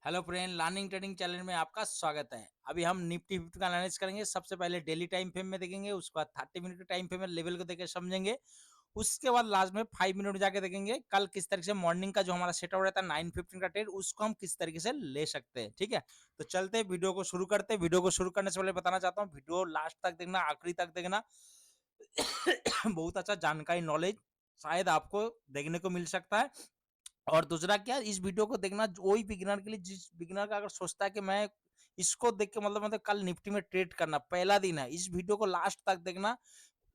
Hello friend, learning trading channel में आपका स्वागत है। अभी हम निफ्टी 50 का एनालिसिस करेंगे। सबसे पहले डेली टाइम फ्रेम में देखेंगे, उसके बाद 30 मिनट के टाइम फ्रेम में लेवल को देकर समझेंगे। उसके बाद लास्ट में 5 मिनट जाके देखेंगे कल किस तरीके से मॉर्निंग का जो हमारा सेटअप रहता है 9:15 का ट्रेड, उसको हम किस तरीके से ले सकते हैं। ठीक है, तो चलते हैं, वीडियो को शुरू करते हैं। वीडियो को शुरू करने से पहले बताना चाहता हूँ, वीडियो लास्ट तक देखना, आखिरी तक देखना। बहुत अच्छा जानकारी, नॉलेज शायद आपको देखने को मिल सकता है। और दूसरा क्या, इस वीडियो को देखना वही बिगिनर के लिए, जिस बिगिनर का अगर सोचता है कि मैं इसको देख के मतलब कल निफ्टी में ट्रेड करना पहला दिन है, इस वीडियो को लास्ट तक देखना।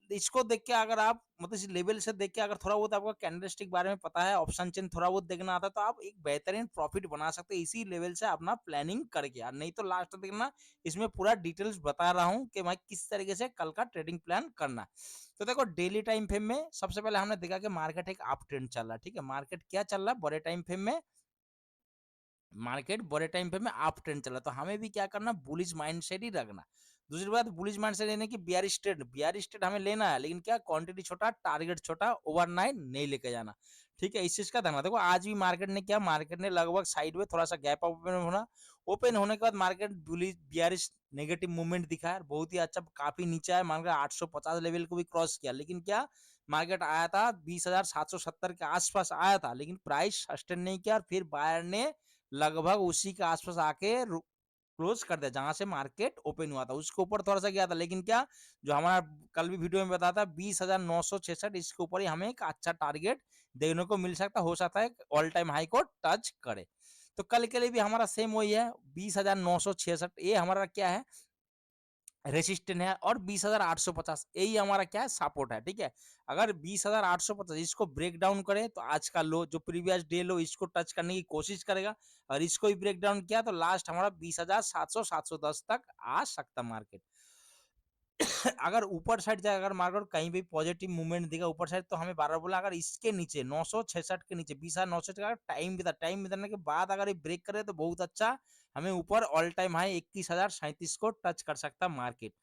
इसको देख के अगर आप मतलब इस लेवल से देख के अगर थोड़ा बहुत आपको कैंडलस्टिक बारे में पता है, ऑप्शन चेन थोड़ा बहुत देखना आता है, तो आप एक बेहतरीन प्रॉफिट बना सकते हैं इसी लेवल से अपना प्लानिंग करके। यार नहीं तो लास्ट तक देखना, इसमें पूरा डिटेल्स बता रहा हूँ कि मैं किस तरीके से कल का ट्रेडिंग प्लान करना है। तो देखो, डेली टाइम फ्रेम में सबसे पहले हमने देखा कि मार्केट एक अप ट्रेंड चल रहा है। ठीक है, मार्केट क्या चल रहा है, बड़े टाइम फ्रेम में मार्केट बड़े टाइम पे में अप ट्रेंड चला, तो हमें भी क्या करना, बुलिश माइंडसेट ही रखना। दूसरी बात, बुलिश माइंडसेट लेने की बियरिश ट्रेड हमें लेना है, लेकिन क्या, क्वांटिटी छोटा, टारगेट छोटा, ओवरनाइट नहीं लेके जाना। ठीक है, इस चीज का ध्यान रखो। देखो आज भी मार्केट ने क्या, मार्केट ने लगभग साइड में थोड़ा सा गैप ओपन होने के बाद market bullish bearish negative movement दिखा है, बहुत ही अच्छा, काफी नीचे है, मार्केट 850 लेवल को भी क्रॉस किया, लेकिन क्या, मार्केट आया था 20,770 के आसपास आया था, लेकिन प्राइस सस्टेन नहीं किया, और फिर बायर ने लगभग उसी के आसपास आके क्लोज कर दिया जहां से मार्केट ओपन हुआ था, उसके ऊपर थोड़ा सा गया था, लेकिन क्या, जो हमारा कल भी वीडियो में बताया था 20,966, इसके ऊपर ही हमें एक अच्छा टारगेट देखने को मिल सकता, हो सकता है ऑल टाइम हाई को टच करे। तो कल के लिए भी हमारा सेम वही है, 20,966 ये हमारा क्या है, रेसिस्टेंट है, और 20,850 यही हमारा क्या है, सपोर्ट है। ठीक है, अगर 20,850 इसको ब्रेक डाउन करे तो आज का लो, जो प्रीवियस डे लो, इसको टच करने की कोशिश करेगा, और इसको भी ब्रेक डाउन किया तो लास्ट हमारा 20,700 710 तक आ सकता मार्केट। अगर ऊपर साइड जाए, अगर मार्केट कहीं भी पॉजिटिव मूवमेंट देगा ऊपर साइड, तो हमें बार बोला, अगर इसके नीचे 966 के नीचे 20,900 का टाइम बिताने के बाद अगर ये ब्रेक करे तो बहुत अच्छा, हमें ऊपर ऑल टाइम हाई 21,037 को टच कर सकता मार्केट।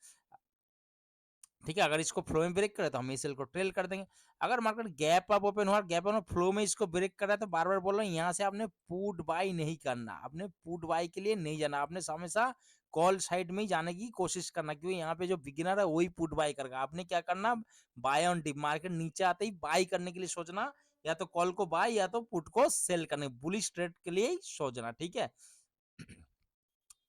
ठीक है, अगर इसको फ्लो में ब्रेक करे तो हम इस सेल को ट्रेल कर देंगे। अगर मार्केट गैप अप ओपन हुआ, गैप अप फ्लो में इसको ब्रेक कर रहा है, तो बार बार बोल रहा हूँ, यहाँ से आपने पुट बाई नहीं करना, आपने पुट बाई के लिए नहीं जाना, आपने हमेशा कॉल साइड में ही जाने की कोशिश करना, क्योंकि यहाँ पे जो बिगिनर है वही पुट बाई करेगा। आपने क्या करना, बाय ऑन डिप, मार्केट नीचे आते ही बाई करने के लिए सोचना, या तो कॉल को बाय या तो पुट को सेल करने, बुलिश ट्रेड के लिए ही सोचना। ठीक है,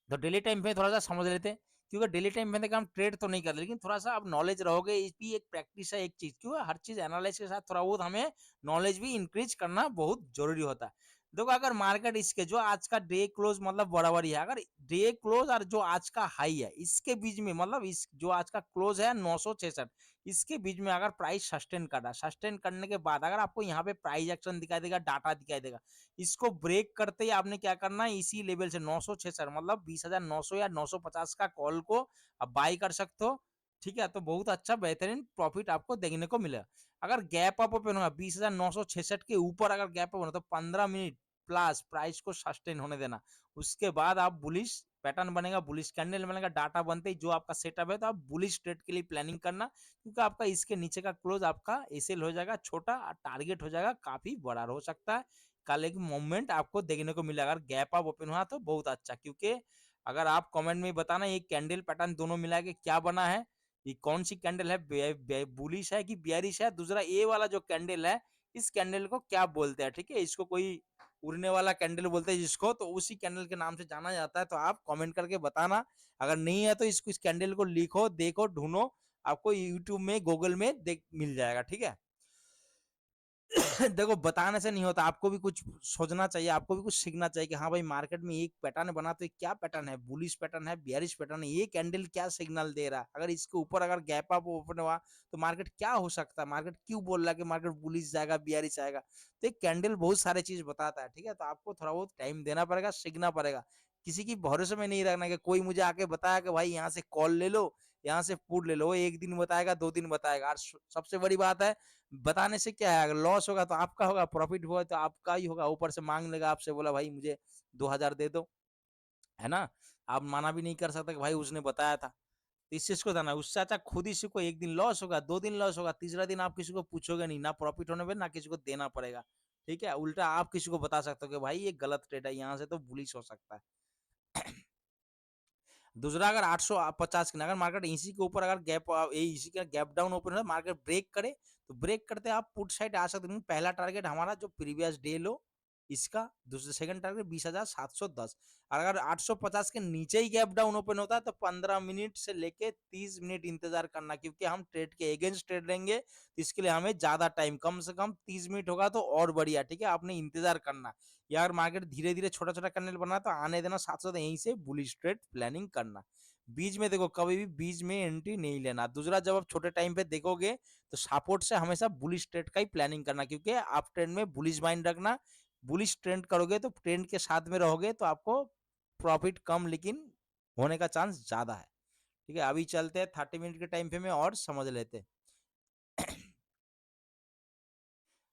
तो डेली टाइम पे थोड़ा सा समझ लेते हैं, क्योंकि डेली टाइम में हम ट्रेड तो नहीं करते, लेकिन थोड़ा सा आप नॉलेज रहोगे, इस भी एक प्रैक्टिस है, एक चीज, क्योंकि हर चीज एनालाइज के साथ थोड़ा बहुत हमें नॉलेज भी इंक्रीज करना बहुत जरूरी होता है। देखो, अगर मार्केट इसके जो आज का डे क्लोज मतलब बराबर ही है, अगर डे क्लोज और जो आज का हाई है इसके बीच में, मतलब इस जो आज का क्लोज है 966, इसके बीच में अगर प्राइस सस्टेन कर रहा है, सस्टेन करने के बाद अगर आपको यहाँ पे प्राइस एक्शन दिखाई देगा, डाटा दिखाई देगा, इसको ब्रेक करते ही आपने क्या करना है, इसी लेवल से 966 मतलब 20,900 या 950 का कॉल को आप बाई कर सकते हो। ठीक है, तो बहुत अच्छा बेहतरीन प्रॉफिट आपको देखने को मिलेगा। अगर गैप अप ओपन होगा 20,966 के ऊपर, अगर गैप अप होना, तो 15 मिनट प्लस प्राइस को सस्टेन होने देना, उसके बाद आप बुलिश पैटर्न बनेगा, बुलिश कैंडल बनेगा, डाटा बनते ही जो आपका सेटअप है, तो आप बुलिश ट्रेड के लिए प्लानिंग करना, क्योंकि आपका इसके नीचे का क्लोज आपका एसएल हो जाएगा छोटा, टारगेट हो जाएगा काफी बड़ा हो सकता है। कल एक मूवमेंट आपको देखने को मिलेगा, अगर गैप अप ओपन हुआ तो बहुत अच्छा, क्योंकि अगर आप कमेंट में बताना ये कैंडल पैटर्न दोनों मिला के क्या बना है, ये कौन सी कैंडल है, बुलिश है कि बियरिश है, दूसरा ये वाला जो कैंडल है, इस कैंडल को क्या बोलते हैं। ठीक है, इसको कोई उड़ने वाला कैंडल बोलते हैं जिसको, तो उसी कैंडल के नाम से जाना जाता है, तो आप कमेंट करके बताना। अगर नहीं है तो इसको, इस कैंडल को लिखो, देखो, ढूंढो, आपको यूट्यूब में, गूगल में देख मिल जाएगा। ठीक है, देखो, बताने से नहीं होता, आपको भी कुछ सोचना चाहिए, आपको भी कुछ सीखना चाहिए कि हाँ भाई, मार्केट में एक पैटर्न बना तो क्या पैटर्न है, बुलिश पैटर्न है, बियरिश पैटर्न है, ये कैंडल क्या सिग्नल दे रहा है, अगर इसके ऊपर अगर गैप अप ओपन हुआ तो मार्केट क्या हो सकता है, मार्केट क्यों बोल रहा है कि मार्केट बुलिश जाएगा, बियरिश आएगा, तो एक कैंडल बहुत सारे चीज बताता है। ठीक है, तो आपको थोड़ा बहुत टाइम देना पड़ेगा, सीखना पड़ेगा, किसी की भरोसे में नहीं रखना कि कोई मुझे आके बताया कि भाई यहाँ से कॉल ले लो, यहाँ से पुट ले लो, वो एक दिन बताएगा, 2 दिन बताएगा, और सबसे बड़ी बात है, बताने से क्या है, अगर लॉस होगा तो आपका होगा, प्रॉफिट हुआ तो आपका ही होगा, ऊपर से मांग लेगा आपसे, बोला भाई मुझे 2,000 दे दो, है ना, आप माना भी नहीं कर सकते कि भाई उसने बताया था। तो इस चीज को जाना, उससे अच्छा खुद ही सीखो, एक दिन लॉस होगा, 2 दिन लॉस होगा, तीसरा दिन आप किसी को पूछोगे नहीं, ना प्रॉफिट होने पे ना किसी को देना पड़ेगा। ठीक है? उल्टा आप किसी को बता सकते हो कि भाई ये गलत ट्रेड है, यहाँ से तो बुलिश हो सकता है। दूसरा, अगर 850 की अगर मार्केट इसी के ऊपर अगर इसी का गैप डाउन ओपन है, मार्केट ब्रेक करे, तो ब्रेक करते आप पुट साइड आ सकते हैं। पहला टारगेट हमारा जो प्रीवियस डे लो इसका, दूसरा सेकंड टारगेट 20,710। अगर 850 के नीचे ही गैप डाउन ओपन होता है तो 15 मिनट से लेके 30 मिनट इंतजार करना, क्योंकि हम ट्रेड के अगेंस्ट ट्रेड लेंगे, तो इसके लिए हमें ज्यादा टाइम, कम से कम 30 मिनट होगा तो और बढ़िया। ठीक है, आपने इंतजार करना। यार मार्केट धीरे धीरे छोटा छोटा कैंडल बना तो आने देना, साथ साथ यहीं से बुलिश ट्रेड प्लानिंग करना। बीच में देखो, कभी भी बीच में एंट्री नहीं लेना। दूसरा, जब आप छोटे टाइम पे देखोगे तो सपोर्ट से हमेशा बुलिश ट्रेड का ही प्लानिंग करना, क्योंकि आप ट्रेंड में बुलिश माइंड रखना। बुलिश ट्रेंड करोगे तो ट्रेंड के साथ में रहोगे तो आपको प्रॉफिट कम लेकिन होने का चांस ज्यादा है। ठीक है, अभी चलते हैं 30 मिनट के टाइम फ्रेम में और समझ लेते हैं।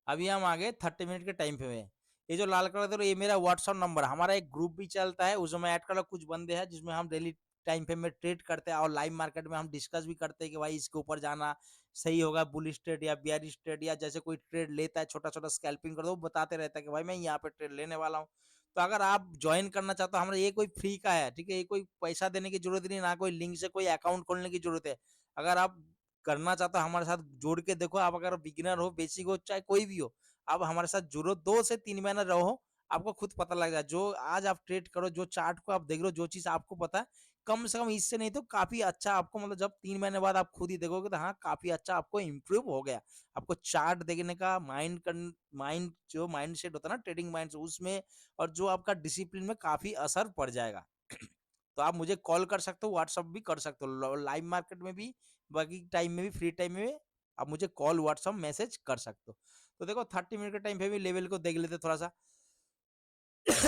अभी हम आगे 30 मिनट के टाइम पे में, ये जो लाल कलर का ये मेरा व्हाट्सअप नंबर, हमारा एक ग्रुप भी चलता है, उसमें ऐड कर लो। कुछ बंदे हैं जिसमें हम डेली टाइम पे में ट्रेड करते हैं और लाइव मार्केट में हम डिस्कस भी करते हैं कि भाई इसके ऊपर जाना सही होगा, बुलिश ट्रेड या बियरिश ट्रेड, या जैसे कोई ट्रेड लेता है छोटा छोटा स्कैल्पिंग कर दो, वो बताते रहता है कि भाई मैं यहाँ पे ट्रेड लेने वाला हूँ। तो अगर आप ज्वाइन करना चाहते हो, हमारा ये कोई फ्री का है, ठीक है, ये कोई पैसा देने की जरूरत नहीं, ना कोई लिंक से कोई अकाउंट खोलने की जरूरत है। अगर आप करना चाहते हो हमारे साथ जोड़ के देखो, आप अगर बिगिनर हो, बेसिक हो, चाहे कोई भी हो, आप हमारे साथ जुड़ो, 2 से 3 महीना रहो, आपको खुद पता लगेगा। जो आज आप ट्रेड करो, जो चार्ट को आप देख रहे हो, जो चीज आपको पता है, कम से कम इससे नहीं तो काफी अच्छा आपको, मतलब जब 3 महीने बाद आप खुद ही देखोगे तो हाँ काफी अच्छा आपको इम्प्रूव हो गया। आपको चार्ट देखने का माइंड जो माइंड सेट होता है ना ट्रेडिंग माइंड, उसमें और जो आपका डिसिप्लिन में काफी असर पड़ जाएगा। तो आप मुझे कॉल कर सकते हो, व्हाट्सअप भी कर सकते हो, लाइव मार्केट में भी, बाकी टाइम में भी, फ्री टाइम में भी आप मुझे कॉल व्हाट्सअप मैसेज कर सकते हो। तो देखो 30 मिनट के टाइम पे भी लेवल को देख लेते थोड़ा सा।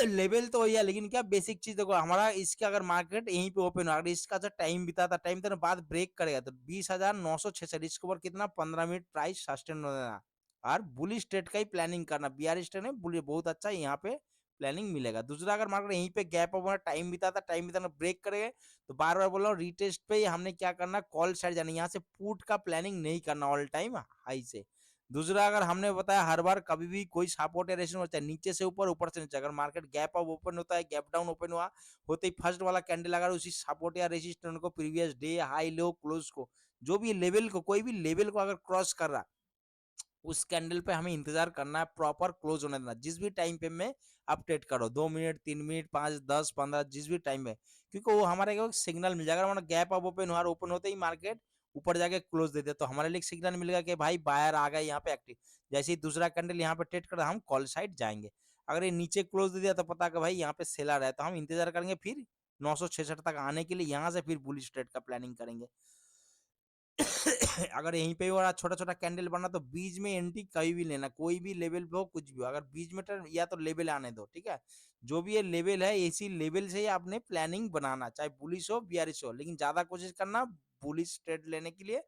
लेवल तो वही है, लेकिन क्या बेसिक चीज देखो, हमारा इसके अगर मार्केट यहीं पे ओपन हो, अगर इसका जो टाइम बिताता, टाइम तो बाद ब्रेक करेगा तो 20,966, इसके ऊपर कितना 15 मिनट प्राइस सस्टेन हो देना और बुलिश ट्रेड का ही प्लानिंग करना। बियरिश ट्रेड में बुलिश बहुत अच्छा यहाँ पे प्लानिंग मिलेगा। दूसरा, अगर मार्केट यहीं पे गैप ओवर टाइम बिताता, टाइम बिताना ब्रेक करेगा, तो बार बार बोल रहा हूँ रीटेस्ट पे हमने क्या करना, कॉल साइड जाना, यहाँ से पुट का प्लानिंग नहीं करना ऑल टाइम हाई से। दूसरा, अगर हमने बताया हर बार कभी भी कोई सपोर्ट या रेजिस्टेंस होता है नीचे से ऊपर, ऊपर से नीचे, अगर मार्केट गैप अप ओपन होता है, गैप डाउन ओपन हुआ, होते ही फर्स्ट वाला कैंडल अगर उसी सपोर्ट या रेजिस्टेंस को, previous day high low close को, जो भी लेवल को, कोई भी लेवल को अगर क्रॉस कर रहा, उस कैंडल पे हमें इंतजार करना है, प्रॉपर क्लोज होने देना। जिस भी टाइम पे में आप ट्रेड करो, 2 मिनट, 3 मिनट, 5, 10, 15, जिस भी टाइम में, क्योंकि वो हमारे को सिग्नल मिल जाएगा। हमारा गैप अब ओपन हुआ, ओपन होते ही मार्केट ऊपर जाके क्लोज दे दे, तो हमारे लिए सिग्नल मिलेगा कि भाई बायर आ गया यहाँ पे एक्टिव। जैसे ही दूसरा कैंडल यहाँ पे ट्रेड कर हम कॉल साइड जाएंगे। अगर ये नीचे क्लोज दे दिया तो पता कि भाई यहाँ पे सेलर है, तो हम इंतजार करेंगे फिर 966 तक आने के लिए, यहाँ से फिर बुलिश ट्रेड का प्लानिंग करेंगे। अगर यहीं पे और छोटा छोटा कैंडल बना तो बीच में एंट्री कभी भी लेना, कोई भी लेवल पे हो, कुछ भी हो, अगर बीच में या तो लेवल आने दो। ठीक है, जो भी ये लेवल है, इसी लेवल से ही आपने प्लानिंग बनाना, चाहे बुलिश हो बियरिश हो, लेकिन ज्यादा कोशिश करना बुलिश ट्रेड लेने के लिए,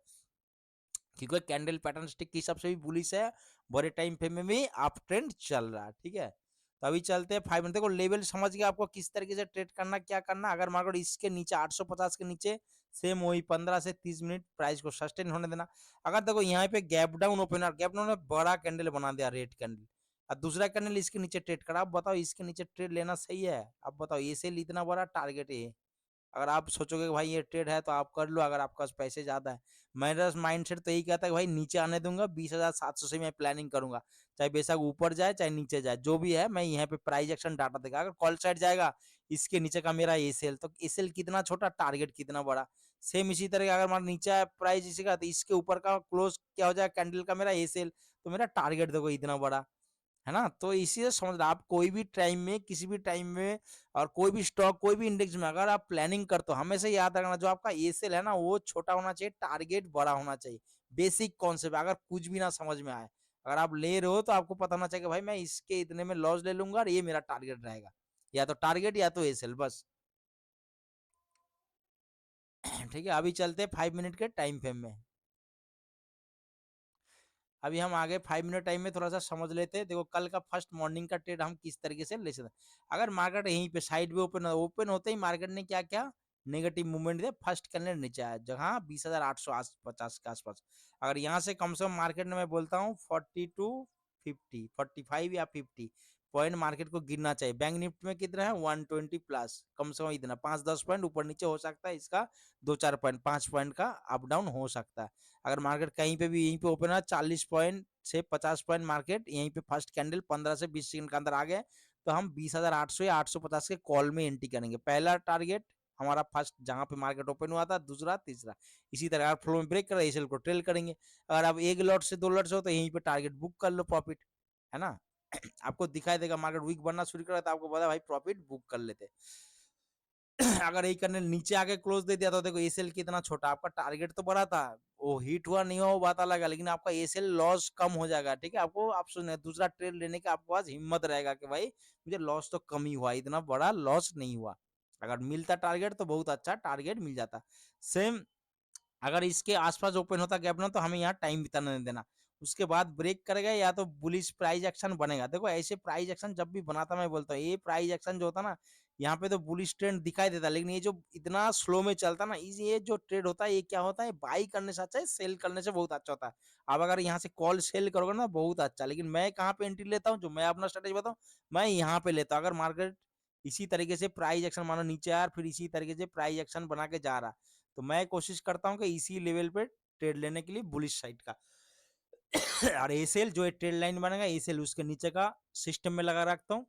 क्योंकि कैंडल पैटर्न स्टिक के हिसाब से भी बुलिश है, बड़े टाइम फ्रेम में भी अप ट्रेंड चल रहा है। ठीक है, तो अभी चलते हैं 5 मिनट। देखो लेवल समझ गया आपको किस तरीके से ट्रेड करना, क्या करना। अगर मार्केट इसके नीचे 850 के नीचे, सेम वही 15 से 30 मिनट प्राइस को सस्टेन होने देना। अगर देखो यहाँ पे gap down open, gap down में बड़ा कैंडल बना दिया, रेड कैंडल, और दूसरा कैंडल इसके नीचे ट्रेड करा, आप बताओ इसके नीचे ट्रेड लेना सही है? आप बताओ, ये से इतना बड़ा टारगेट है, अगर आप सोचोगे कि भाई ये ट्रेड है तो आप कर लो, अगर आपके पास पैसे ज्यादा है। मेरा माइंडसेट तो यही कहता है कि भाई नीचे आने दूंगा, 20,700 से मैं प्लानिंग करूंगा, चाहे बेशक ऊपर जाए चाहे नीचे जाए, जो भी है मैं यहाँ पे प्राइस एक्शन डाटा देगा। अगर कॉल साइड जाएगा, इसके नीचे का मेरा एसेल, तो एसेल कितना छोटा, टारगेट कितना बड़ा। सेम इसी तरह अगर हमारा नीचे है प्राइस इसी का, तो इसके ऊपर का क्लोज क्या हो जाएगा कैंडल का, मेरा एसेल, तो मेरा टारगेट देखो इतना बड़ा है ना। तो इसी से समझ रहा, आप कोई भी टाइम में, किसी भी टाइम में, और कोई भी स्टॉक, कोई भी इंडेक्स में अगर आप प्लानिंग करते हो, हमेशा याद रखना जो आपका एसेल है ना, वो छोटा होना चाहिए, टारगेट बड़ा होना चाहिए। बेसिक कॉन्सेप्ट, अगर कुछ भी ना समझ में आए, अगर आप ले रहे हो तो आपको पता होना चाहिए कि भाई मैं इसके इतने में लॉस ले लूंगा और ये मेरा टारगेट रहेगा, या तो टारगेट या तो एसेल, बस। ठीक है, अभी चलते हैं 5 मिनट के टाइम फ्रेम में। अभी हम आगे 5 मिनट टाइम में थोड़ा सा समझ लेते हैं। देखो कल का फर्स्ट मॉर्निंग का ट्रेड हम किस तरीके से ले सकते हैं। अगर मार्केट यहीं पे साइड में ओपन होते ही मार्केट ने क्या क्या नेगेटिव मूवमेंट दिया, फर्स्ट कैंडल नीचे आया जहां 20,850 के आसपास। अगर यहाँ से कम से कम मार्केट ने, मैं बोलता हूँ 42 50, 45 या 50 पॉइंट मार्केट को गिरना चाहिए। बैंक निफ्टी में कितना है 120 प्लस, कम से कम इतना 5-10 पॉइंट ऊपर नीचे हो सकता है, इसका 2-4 पॉइंट 5 पॉइंट का अप डाउन हो सकता है। अगर मार्केट कहीं पे भी यहीं पे ओपन है 40 पॉइंट से 50 पॉइंट मार्केट यहीं पे फर्स्ट कैंडल 15 से 20 सेकंड के अंदर आ गए तो हम 20,800 या 850 के कॉल में एंट्री करेंगे। पहला टारगेट हमारा फर्स्ट जहां पे मार्केट ओपन हुआ था, दूसरा तीसरा, इसी तरह अगर फ्लो में ब्रेक कर एसएल को ट्रेल करेंगे। अगर आप एक लॉट से 2 लॉट से हो तो यहीं पे टारगेट बुक कर लो प्रॉफिट, है ना। आपको दिखाई देगा मार्केट वीक बनना शुरू कर, तो आपको पता भाई प्रॉफिट बुक कर लेते। अगर यही करने नीचे आके क्लोज दे दिया तो देखो एसएल कितना छोटा, आपका टारगेट तो बड़ा था, वो हिट हुआ नहीं हुआ वो बात अलग है, लेकिन आपका एसएल लॉस कम हो जाएगा। ठीक है, आपको आप सुने दूसरा ट्रेड लेने का आपके पास हिम्मत रहेगा कि भाई मुझे लॉस तो कम ही हुआ, इतना बड़ा लॉस नहीं हुआ। अगर मिलता टारगेट तो बहुत अच्छा टारगेट मिल जाता। सेम अगर इसके आसपास ओपन होता गैप ना तो हमें यहाँ टाइम बिताने नहीं देना, उसके बाद ब्रेक करेगा या तो बुलिश प्राइस एक्शन बनेगा। देखो ऐसे प्राइस एक्शन जब भी बनाता मैं बोलता हूँ ये प्राइस एक्शन जो होता ना यहाँ पे तो बुलिश ट्रेंड दिखाई देता, लेकिन ये जो इतना स्लो में चलता ना ये जो ट्रेड होता है ये क्या होता है बाई करने से अच्छा है सेल करने से बहुत अच्छा होता है। अब अगर यहाँ से कॉल सेल करोगे ना बहुत अच्छा, लेकिन मैं कहाँ पे एंट्री लेता हूँ, जो मैं अपना स्ट्रेटेजी बताऊँ मैं यहाँ पे लेता हूँ। अगर मार्केट इसी तरीके से प्राइस एक्शन मानो नीचे आया फिर इसी तरीके से प्राइस एक्शन बना के जा रहा तो मैं कोशिश करता हूँ कि इसी लेवल पे ट्रेड लेने के लिए बुलिश साइड का। और एसेल जो ट्रेड लाइन बनेगा एसेल उसके नीचे का सिस्टम में लगा रखता हूँ।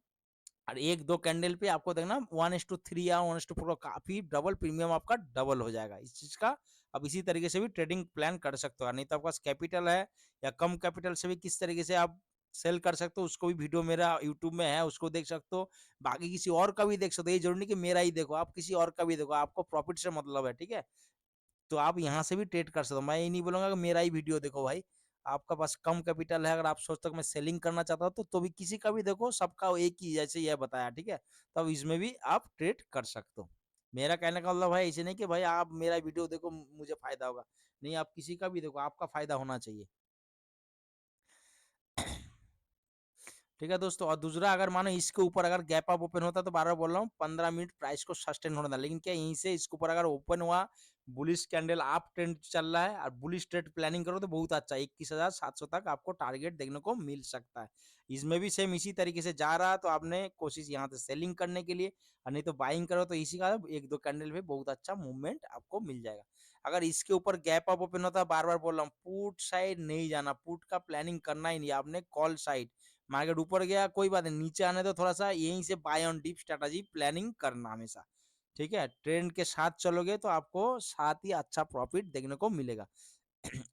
और एक दो कैंडल पे आपको देखना 1:3 या 1:4 काफी डबल प्रीमियम आपका डबल हो जाएगा इस चीज का। अब इसी तरीके से भी ट्रेडिंग प्लान कर सकते हो, नहीं तो आपके पास कैपिटल है या कम कैपिटल से भी किस तरीके से आप सेल कर सकते हो उसको भी वीडियो मेरा यूट्यूब में है, उसको देख सकते हो। बाकी किसी और का भी देख सकते हो, ये जरूरी नहीं कि मेरा ही देखो, आप किसी और का भी देखो, आपको प्रॉफिट से मतलब है। ठीक है, तो आप यहाँ से भी ट्रेड कर सकते हो। मैं ये नहीं बोलूंगा कि मेरा ही वीडियो देखो भाई, आपका पास कम कैपिटल है, अगर आप सोचते हो कि मैं सेलिंग करना चाहता हूँ तो भी किसी का भी देखो, सबका एक ही जैसे यह बताया। ठीक है, तो अब इसमें भी आप ट्रेड कर सकते हो। मेरा कहने का मतलब भाई ऐसे नहीं कि भाई आप मेरा वीडियो देखो मुझे फायदा होगा, नहीं आप किसी का भी देखो, आपका फायदा होना चाहिए। ठीक है दोस्तों, और दूसरा अगर मानो इसके ऊपर अगर गैप अप ओपन होता तो बार बार बोल रहा हूँ 15 मिनट प्राइस को सस्टेन होने था, लेकिन क्या यहीं से इसके ऊपर अगर ओपन हुआ बुलिश कैंडल आप ट्रेंड चल रहा है और बुलिश ट्रेड प्लानिंग करो तो बहुत अच्छा 21,700 तक आपको टारगेट देखने को मिल सकता है। इसमें भी सेम इसी तरीके से जा रहा है तो आपने कोशिश यहाँ से सेलिंग करने के लिए, और नहीं तो बाइंग करो तो इसी का एक दो कैंडल पे बहुत अच्छा मूवमेंट आपको मिल जाएगा। अगर इसके ऊपर गैप अप ओपन होता है बार बार बोल रहा हूँ पुट साइड नहीं जाना, पुट का प्लानिंग करना ही नहीं आपने, कॉल साइड। मार्केट ऊपर गया कोई बात नहीं, नीचे आने तो थोड़ा सा यहीं से buy on dip strategy planning करना हमेशा। ठीक है, ट्रेंड के साथ चलोगे तो आपको साथ ही अच्छा प्रॉफिट देखने को मिलेगा।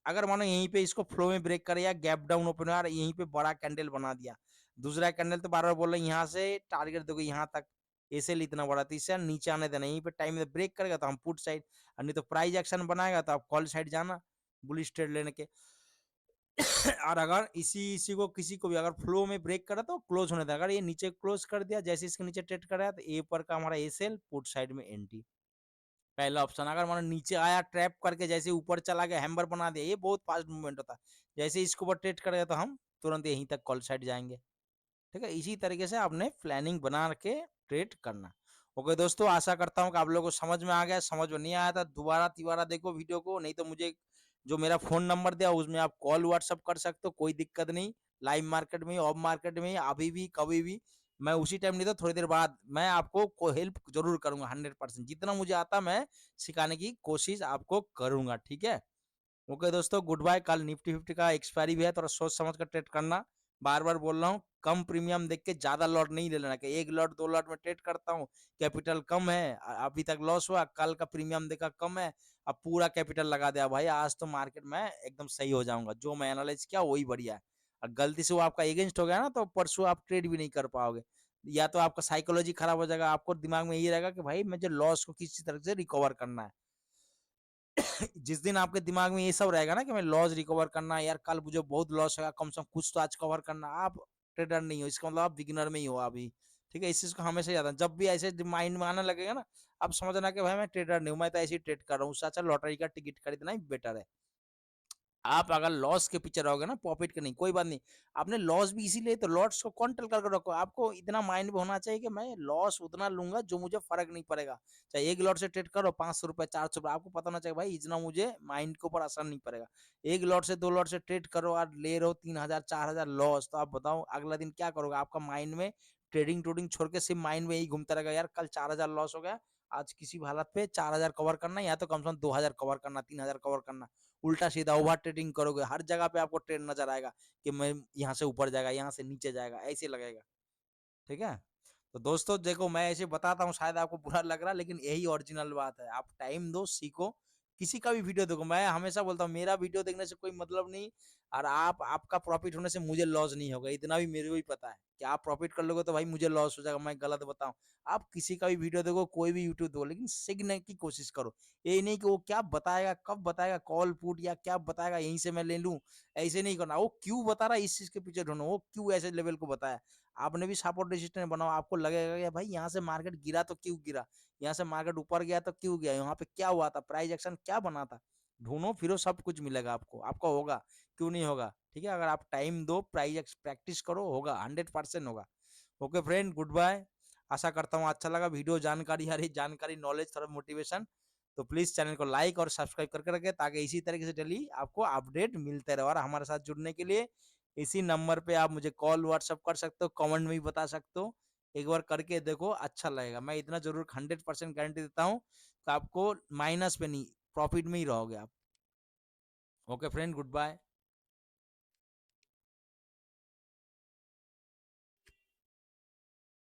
अगर मानो यहीं पे इसको फ्लो में ब्रेक करे या गैप डाउन ओपन हुआ यहीं पे बड़ा कैंडल बना दिया, दूसरा कैंडल तो बार बार बोल रहे हैं यहाँ से टारगेट देखो यहाँ तक ऐसे इतना बड़ा तो इससे नीचे आने देना, यहीं पे टाइम में ब्रेक करेगा तो हम पुट साइड, और नहीं तो प्राइस एक्शन बनाएगा तो आप कॉल साइड जाना बुलिश ट्रेड लेने के। और अगर इसी इसी को किसी को भी अगर फ्लो में ब्रेक करा तो क्लोज होने था, अगर ये नीचे क्लोज कर दिया जैसे इसके नीचे ट्रेड कराया तो ए पर का हमारा ए सेल पुट साइड में एंट्री पहला ऑप्शन। अगर हमारा नीचे आया ट्रैप करके जैसे ऊपर चला गया हैम्बर बना दिया, ये बहुत फास्ट मूवमेंट होता है, जैसे इसके ऊपर ट्रेड करेगा तो हम तुरंत यहीं तक कॉल साइड जाएंगे। ठीक है, इसी तरीके से आपने प्लानिंग बना के ट्रेड करना। ओके दोस्तों, आशा करता हूँ कि आप लोगों को समझ में आ गया, समझ में नहीं आया था दोबारा तिबारा देखो वीडियो को, नहीं तो मुझे जो मेरा फोन नंबर दिया उसमें आप कॉल व्हाट्सअप कर सकते हो, कोई दिक्कत नहीं। लाइव मार्केट में ऑफ मार्केट में अभी भी कभी भी मैं उसी टाइम नहीं तो थोड़ी देर बाद मैं आपको हेल्प जरूर करूंगा, 100% जितना मुझे आता मैं सिखाने की कोशिश आपको करूंगा। ठीक है, ओके दोस्तों, गुड बाय। कल निफ्टी फिफ्टी का एक्सपायरी भी है, थोड़ा सोच समझ कर ट्रेड करना। बार बार बोल रहा हूँ कम प्रीमियम देख के ज्यादा लॉट नहीं ले लेना कि एक लॉट दो लॉट में ट्रेड करता हूँ, कैपिटल कम है अभी तक लॉस हुआ, कल का प्रीमियम देखा कम है अब पूरा कैपिटल लगा दिया, भाई आज तो मार्केट में एकदम सही हो जाऊंगा, जो मैं एनालाइज किया वही बढ़िया है। और गलती से वो आपका अगेंस्ट हो गया ना तो परसों आप ट्रेड भी नहीं कर पाओगे, या तो आपका साइकोलॉजी खराब हो जाएगा, आपको दिमाग में यही रहेगा कि भाई मुझे लॉस को किसी तरह से रिकवर करना है। जिस दिन आपके दिमाग में ये सब रहेगा ना कि मैं लॉस रिकवर करना है यार, कल मुझे बहुत लॉस होगा कम से कम कुछ तो आज कवर करना, आप ट्रेडर नहीं हो, इसका मतलब आप बिगिनर में ही हो अभी। ठीक है, इस चीज को हमेशा याद है, जब भी ऐसे माइंड में आने लगेगा ना आप समझना कि भाई मैं ट्रेडर नहीं हूँ, मैं तो ऐसे ही ट्रेड कर रहा हूँ, उससे अच्छा लॉटरी का टिकट खरीदना ही बेटर है। आप अगर लॉस के पीछे रहोगे ना, प्रॉफिट के नहीं, कोई बात नहीं। आपने लॉस भी इसीलिए तो लॉट्स को कंट्रोल करके रखो। आपको इतना माइंड में होना चाहिए कि मैं लॉस उतना लूँगा जो मुझे फ़र्क नहीं पड़ेगा। चाहे 1 लॉट से ट्रेड करो ₹500 ₹400, आपको पता होना चाहिए भाई इतना मुझे माइंड के ऊपर असर नहीं पड़ेगा। 1 लॉट से 2 लॉट से ट्रेड करो और ले रहे हो 3000 4000 लॉस, तो आप बताओ अगला दिन क्या करोगे? आपका माइंड में ट्रेडिंग-ट्रूडिंग छोड़ के सिर्फ़ माइंड में यही घूमता रहेगा, यार कल 4000 लॉस हो गया, आज किसी भी हालत पे 4000 कवर करना है या तो कम से कम 2000 कवर करना, 3000 कवर करना। उल्टा-सीधा ओवर ट्रेडिंग करोगे, हर जगह पे आपको ट्रेंड नज़र आएगा कि मैं यहाँ से ऊपर जाएगा, यहाँ से नीचे जाएगा, ऐसे लगेगा, ठीक है? तो दोस्तों देखो मैं ऐसे बताता हूँ शायद आपको बुरा लग रहा है लेकिन यही ओरिजिनल बात है। आप टाइम दो, सीखो, किसी का भी वीडियो देखो। मैं हमेशा बोलता हूँ मेरा वीडियो देखने से कोई मतलब नहीं और आपका प्रॉफिट होने से मुझे लॉस नहीं होगा, इतना भी मेरे को भी पता है कि आप प्रॉफिट कर लोगे तो भाई मुझे लॉस हो जाएगा, मैं गलत बताऊँ। आप किसी का भी वीडियो देखो, कोई भी यूट्यूब देखो लेकिन सीखने की कोशिश करो। ये नहीं कि वो क्या बताएगा, कब बताएगा, कॉल पुट या क्या बताएगा यहीं से मैं ले लूँ, ऐसे नहीं करना। वो क्यों बता रहा है इस चीज़ के पीछे ढूँढो, वो क्यों ऐसे लेवल को बताया। आपने भी सपोर्ट रेजिस्टेंस बनाओ, आपको लगेगा कि भाई यहाँ से मार्केट गिरा तो क्यों गिरा, यहाँ से मार्केट ऊपर गया तो क्यों गया, यहाँ पे क्या हुआ था, प्राइस एक्शन क्या बना था। ढूंढो फिरो सब कुछ मिलेगा आपको, आपका होगा, क्यों नहीं होगा। ठीक है, अगर आप टाइम दो, प्राइस प्रैक्टिस करो, होगा 100% होगा। Okay friend, goodbye. आशा करता हूँ अच्छा लगा वीडियो, जानकारी हरी जानकारी, नॉलेज, थोड़ा मोटिवेशन। तो प्लीज चैनल को लाइक और सब्सक्राइब करके रखें ताकि इसी तरीके से डेली आपको अपडेट मिलते रहे। और हमारे साथ जुड़ने के लिए इसी नंबर पे आप मुझे कॉल व्हाट्सअप कर सकते हो, कमेंट में भी बता सकते हो। एक बार करके देखो, अच्छा लगेगा। मैं इतना जरूर 100% गारंटी देता हूँ कि आपको माइनस पे नहीं, प्रॉफिट में ही रहोगे आप। Okay friend, good bye.